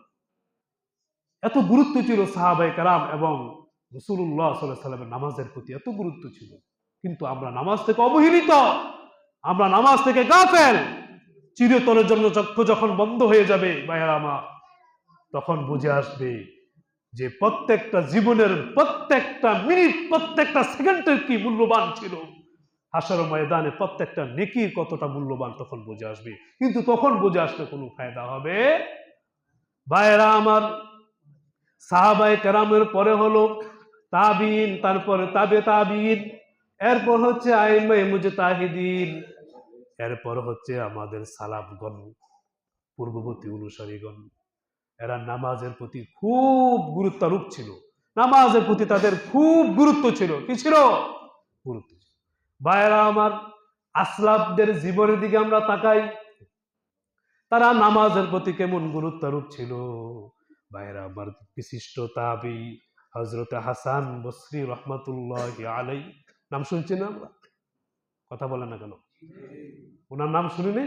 এত গুরুত্ব ছিল সাহাবায়ে কেরাম এবং রাসূলুল্লাহ সাল্লাল্লাহু আলাইহি ওয়াসাল্লামের নামাজের প্রতি এত গুরুত্ব ছিল। কিন্তু আমরা নামাজ থেকে অবহেলিত, আমরা নামাজ থেকে গাফেল। চিরতরের জন্য চক্ষু যখন বন্ধ হয়ে যাবে ভাইয়েরা আমার, তখন বুঝে আসবে যে প্রত্যেকটা জীবনের প্রত্যেকটা মিনিট, প্রত্যেকটা সেকেন্ডের কি মূল্যবান ছিল। হাসর ময়দানে প্রত্যেকটা নেকি কতটা মূল্যবান তখন বুঝে আসবে। কিন্তু তখন বুঝে আসলে কোনো ফায়দা হবে? ভাইয়েরা আমার, সাহাবায়ে কেরামের পরে হলো তাবিঈন, তারপরে তাবে তাবিঈন, এরপর হচ্ছে আইম্মায়ে মুজতাহিদিন, এরপর হচ্ছে আমাদের সালাফগণ, পূর্ববর্তী অনুসারীগণ। এরা নামাজের প্রতি খুব গুরুত্ব আরোপ ছিল। নামাজের প্রতি তাদের খুব গুরুত্ব ছিল। কি ছিল? গুরুত্ব ছিল। ভাইয়েরা আমার, আসলাফদের জীবনের দিকে আমরা তাকাই, তারা নামাজের প্রতি কেমন গুরুত্ব আরোপ ছিল। ভাইয়েরা আমার, বিশিষ্ট তাবী হযরত হাসান বসরি রহমাতুল্লাহি আলাইহি, নাম শুনছেন না? আমরা কথা বলেন না কেন? ওনার নাম শুনিনি?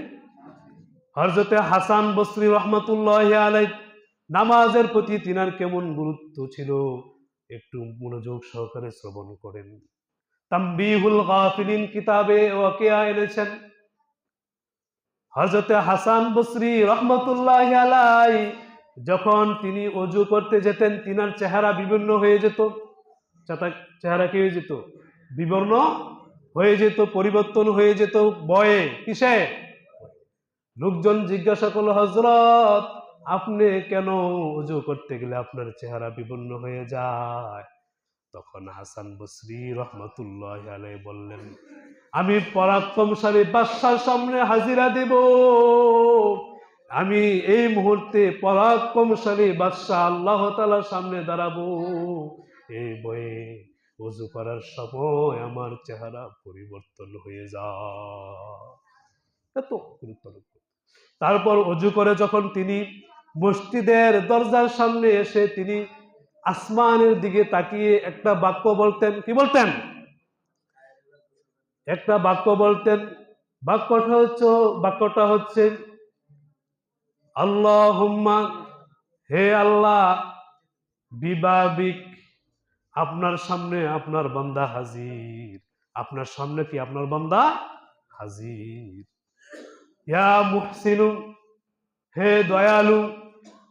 হযরত হাসান বসরি রহমাতুল্লাহি আলাইহি, নামাজের প্রতি তিনার কেমন গুরুত্ব ছিল একটু মনোযোগ সহকারে শ্রবণ করেন। তামবিহুল গাফিলিন কিতাবে ওয়াকিয়া এনেছেন, হযরত হাসান বসরি রহমাতুল্লাহি আলাইহি যখন তিনি ওযু করতে যেতেন, তিনার চেহারা বিবর্ণ হয়ে যেত। চেহারা কি হয়ে যেত? বিবর্ণ হয়ে যেত, পরিবর্তন হয়ে যেত। ভয়ে, কিসে? লোকজন জিজ্ঞাসা করলো, হযরত আপনি কেন ওযু করতে গেলে আপনার চেহারা বিবর্ণ হয়ে যায়? তখন হাসান বসরি রহমাতুল্লাহি আলাইহি বললেন, আমি পরাক্রমশালী বাদশার সামনে হাজিরা দেব। আমি এই মুহূর্তে পরাক্রমশালী বাদশাহ আল্লাহ তাআলার সামনে দাঁড়াবো। এই বয়ে ওযু করার সময় আমার চেহারা পরিবর্তন হয়ে যায়। এত গুরুত্ব। তারপর ওযু করে যখন তিনি মসজিদের দরজার সামনে এসে তিনি আসমানের দিকে তাকিয়ে একটা বাক্য বলতেন। কি বলতেন? একটা বাক্য বলতেন। বাক্যটা হচ্ছে আল্লাহুম্মা, হে আল্লাহ, বিবাবিক, আপনার সামনে আপনার বান্দা হাজির। আপনার সামনে কি? আপনার বান্দা হাজির। ইয়া মুহসিনু, হে দয়ালু,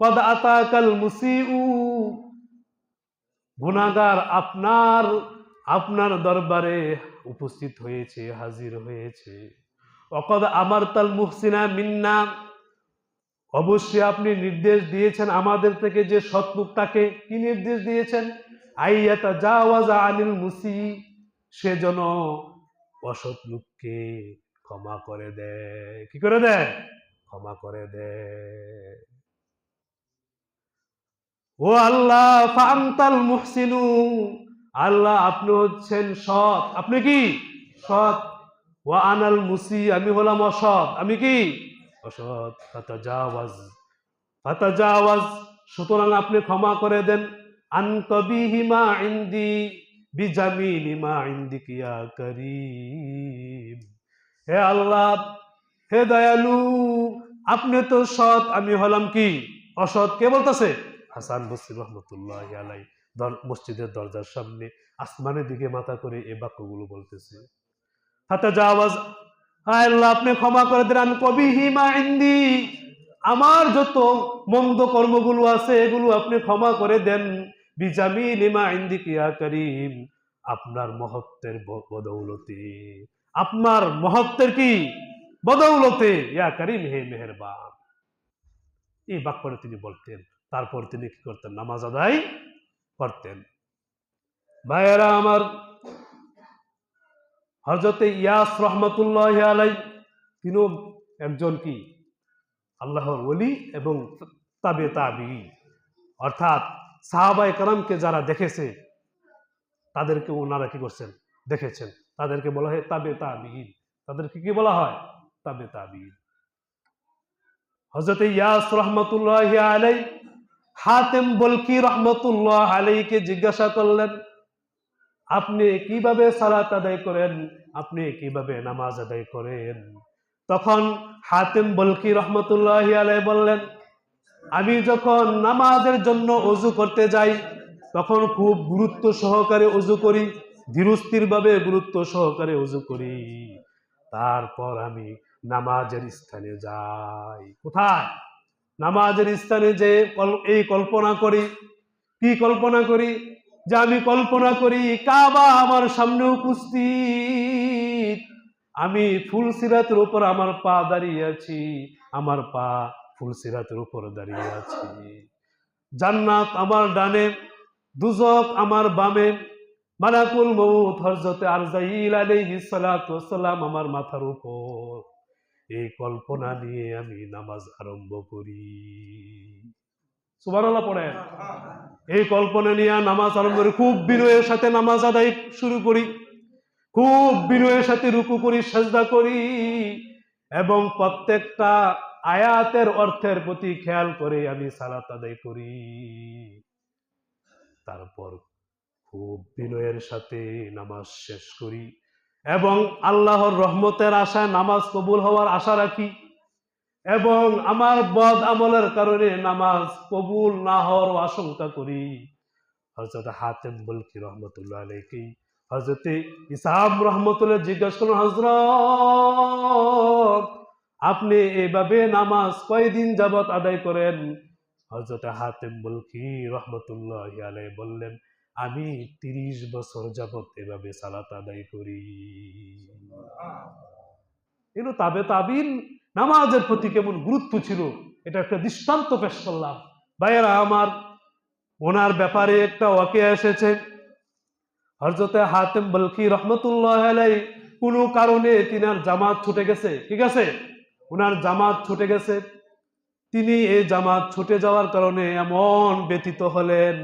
কদ আতাকাল মুসিউ, গুনাহগার আপনার দরবারে উপস্থিত হয়েছে, হাজির হয়েছে। ওয়াকাদ আমারতাল মুহসিনা মিন্না, অবশ্যই আপনি নির্দেশ দিয়েছেন আমাদের থেকে যে সৎলোক তাকে। কি নির্দেশ দিয়েছেন? আইয়াতা জাওয়াজা আনিল মুসি, সে যেন অসৎ লোককে ক্ষমা করে দেয়। কি করে দেয়? ক্ষমা করে দেয়। ও আল্লাহ, ফাআনতাল মুহসিনু, আল্লাহ আপনি হচ্ছেন সৎ। আপনি কি? সৎ। ওয়া আনাল মুসি, আমি হলাম অসৎ। আমি কি? অসৎ। ফাতাজাওয়াজ, সুতরাং আপনি ক্ষমা করে দেন। আনতাবিহিমা ইনদি বিজামিলিমা ইনদিকা ইয়া কারীম, হে আল্লাহ, হে দয়ালু, আপনি তো সৎ, আমি হলাম কি অসৎ। কে বলতেছে? হাসান বসরি রহমতুল্লাহ আলাই মসজিদের দরজার সামনে আসমানের দিকে মাথা করে এই বাক্যগুলো বলতেছে। হাতা যাওয়াজ, আল্লাহ আপনি ক্ষমা করে দেন, কবিহি মা ইন্দি, আমার যত মন্দ কর্মগুলো আছে এগুলো আপনি ক্ষমা করে দেন, বিজামিল মা ইন্দি কিয়া করিম, আপনার মহত্বের বদৌলতে, আপনার মহত্বের কি বদৌলতে, ইয়া করিম হে মেহেরবান। এই বাক্যটা তিনি বলতেন। তারপর তিনি কি করতেন? নামাজ আদায় করতেন। ভাইয়েরা আমার, হযরতে ইয়াস রহমতুল্লাহ আলাই, তিনিও একজন কি আল্লাহর ওলি এবং তাবে তাবি, অর্থাৎ সাহাবায়ে কেরামকে যারা দেখেছে তাদেরকে ওনারা কি করছেন? দেখেছেন। তাদেরকে বলা হয় তাবে তাবিঈন। তাদেরকে কি বলা হয়? তাবে তাবিঈন। হযরত ইয়াস রহমতুল্লাহ আলাই হাতেম বলকি রহমতুল্লাহ আলাইকে জিজ্ঞাসা করলেন, আপনি কিভাবে সালাত আদায় করেন, আপনি কিভাবে নামাজ আদায় করেন? তখন হাতেম বলকি রহমতুল্লাহ আলাই বললেন, আমি যখন নামাজের জন্য ওযু করতে যাই তখন খুব গুরুত্ব সহকারে ওযু করি, ধীরস্থির ভাবে গুরুত্ব সহকারে ওযু করি। তারপর আমি নামাজের স্থানে যাই। কোথায়? নামাজের স্থানে যে এই কল্পনা করি। কি কল্পনা করি? যে আমি কল্পনা করি কাবা আমার সামনে উপস্থিত, আমি ফুলসিরাতের উপর আমার পা দাঁড়িয়ে আছি, আমার পা ফুলসিরাতের উপর দাঁড়িয়ে আছি। জান্নাত আমার ডানে, দুজক আমার বামে, মালাকুল মউত হযরতে আরজাইল আলাইহিস সালাতু ওয়াস সালাম আমার মাথার উপর। এই কল্পনা নিয়ে আমি নামাজ আরম্ভ করি। সুবহানাল্লাহ পড়েন। এই কল্পনা নিয়ে নামাজ আরম্ভ করি, খুব বিনয়ের সাথে নামাজ আদায় শুরু করি, খুব বিনয়ের সাথে রুকু করি, সাজদা করি এবং প্রত্যেকটা আয়াতের অর্থের প্রতি খেয়াল করে আমি সালাত আদায় করি। তারপর খুব বিনয়ের সাথে নামাজ শেষ করি এবং আল্লাহর রহমতের আশায় নামাজ কবুল হওয়ার আশা রাখি এবং আমার বদ আমলের কারণে নামাজ কবুল না হওয়ার আশঙ্কা করি। হযরত হাতেম বলকি রহমতুল্লাহ আলাইহি হযরতে ইসাম রহমতুল্লাহ জিজ্ঞাসা করলেন, হযরত আপনি এইভাবে নামাজ কয়দিন যাবত আদায় করেন? হযরত হাতেম বলকি রহমতুল্লাহ আলাইহি বললেন, আমি 30 বছর যাবত এভাবে সালাত আদায় করি। এগুলো তাবে তাবিন নামাজের প্রতি কেমন গুরুত্ব ছিল, এটা একটা দৃষ্টান্ত পেশ করলাম। ভাইয়েরা আমার, ওনার ব্যাপারে একটা ওয়াকিয়া এসেছে। হযরতে হাতেম বলকি রহমতুল্লাহ আলাইহি কোনো কারণে তিনার জামাত ছুটে গেছে। ঠিক আছে, ওনার জামাত ছুটে গেছে। তিনি এই জামাত ছুটে যাওয়ার কারণে এমন ব্যথিত হলেন,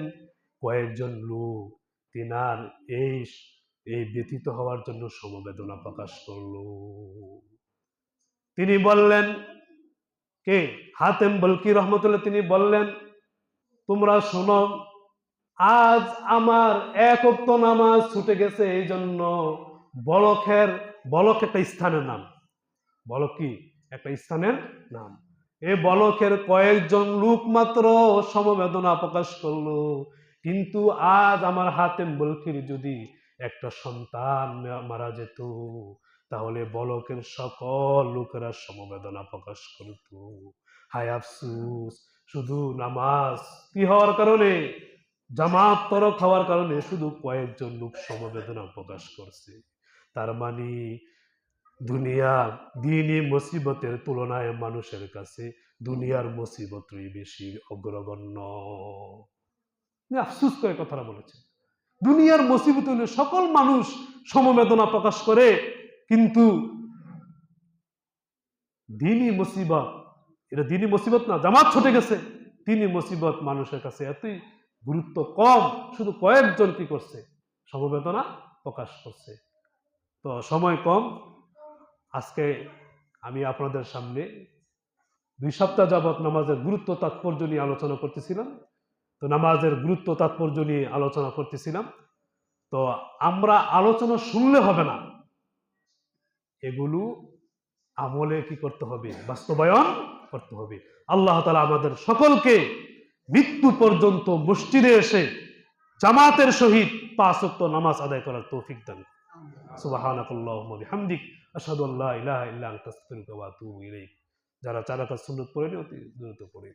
কয়েকজন লোক তিনার এই এই ব্যথিত হওয়ার জন্য সমবেদনা প্রকাশ করলো। তিনি বললেন, কে? হাতেম বলকি রহমতুল্লাহ। তিনি বললেন, তোমরা শোনো, আজ আমার এক ওয়াক্ত নামাজ ছুটে গেছে, এই জন্য বলকের, বলক একটা স্থানের নাম, বলক কি একটা স্থানের নাম, এই বলকের কয়েকজন লোক মাত্র সমবেদনা প্রকাশ করলো। কিন্তু আজ আমার হাতেম বলকির যদি একটা সন্তান মারা যেত তাহলে বলকের সকল লোকেরা সমবেদনা প্রকাশ করত। হায় আফসুস, শুধু নামাজ কি হওয়ার কারণে, জামাত তরক হওয়ার কারণে শুধু কয়েকজন লোক সমবেদনা প্রকাশ করছে। তার মানে দুনিয়া দ্বীনি মুসিবতের তুলনায় মানুষের কাছে দুনিয়ার মুসিবতই বেশি অগ্রগণ্য। আফসুস করে কথাটা বলেছেন। দুনিয়ার মুসিবত হলে সকল মানুষ সমবেদনা প্রকাশ করে, কিন্তু দ্বীনি মুসিবত, এটা দ্বীনি মুসিবত না, জামাত ছুটে গেছে, দ্বীনি মুসিবত মানুষের কাছে এতই গুরুত্ব কম, শুধু কয়েকজন কি করছে? সমবেদনা প্রকাশ করছে। তো সময় কম, আজকে আমি আপনাদের সামনে 2 সপ্তাহ যাবত নামাজের গুরুত্ব তাৎপর্য নিয়ে আলোচনা করতেছিলাম। তো নামাজের গুরুত্ব তাৎপর্য নিয়ে আলোচনা করতেছিলাম। তো আমরা আলোচনা শুনলে হবে না, এগুলো আমলে কি করতে হবে? বাস্তবায়ন করতে হবে। আল্লাহ তাআলা আমাদের সকলকে মৃত্যু পর্যন্ত মসজিদে এসে জামাতের সহিত 5 ওয়াক্ত নামাজ আদায় করার তৌফিক দান করুন। সুবহানাকাল্লাহুম্মা বিহামদিক আশহাদু আল্লা ইলাহা ইল্লা আনতা আস্তাগফিরুকা ওয়া আতুবু ইলাইক। যারা 4 রাকাত সুন্নাত পড়েনি অতি দ্রুত পড়ে।